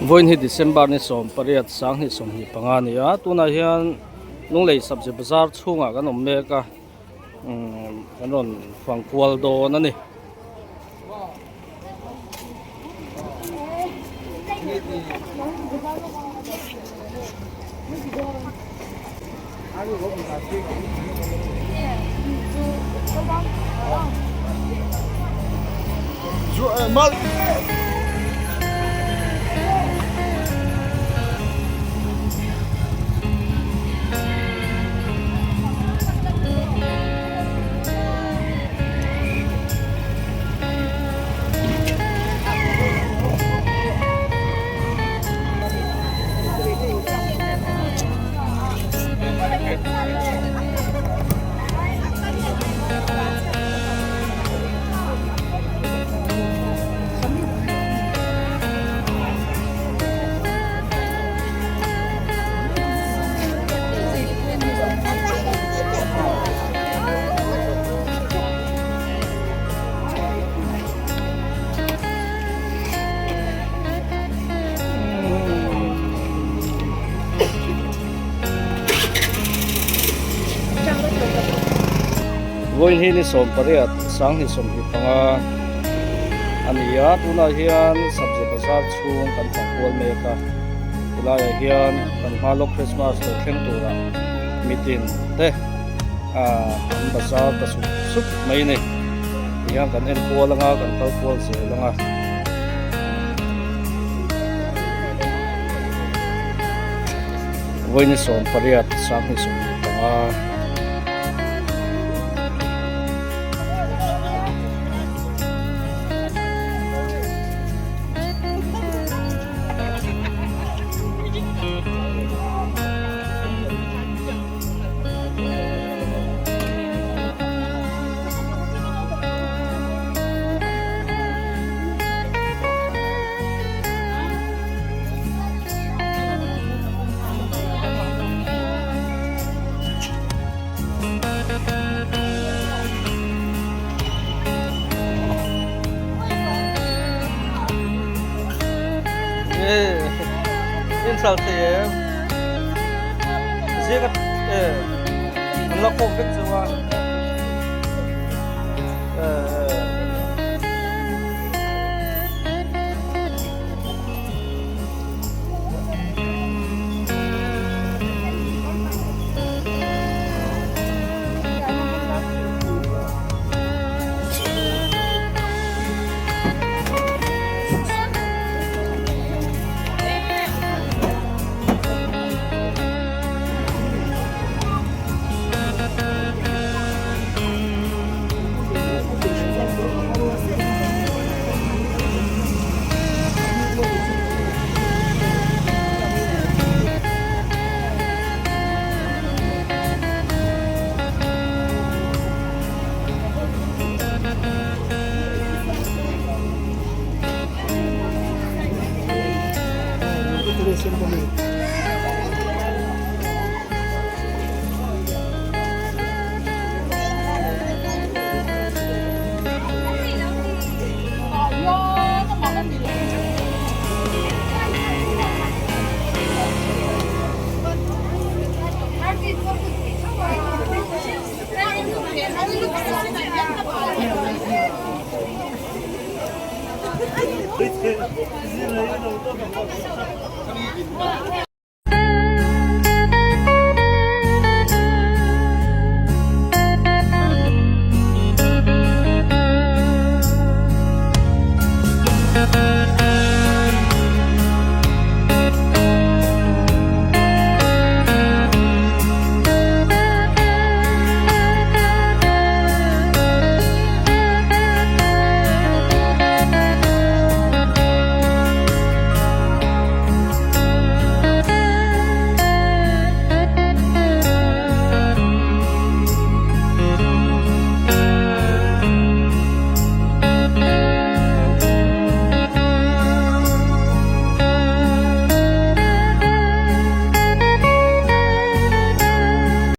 voin hi December ni som pariat sang ni som hi pangani a tuna hian lunglei sabji bazar chunga kan om meka kanon fangkwal do na ni mal voin hi ni som pariat sang ni som hi panga ania tuna hian sabji bazar chung kan fangkwal meka ulaya hian kan halo Christmas to thleng tura mitin te kan bazar ta sup mai ni hian kan en pol langa kan kal pol se langa voin ni som pariat sang ni som hi panga in saltem zega la ko vet zwa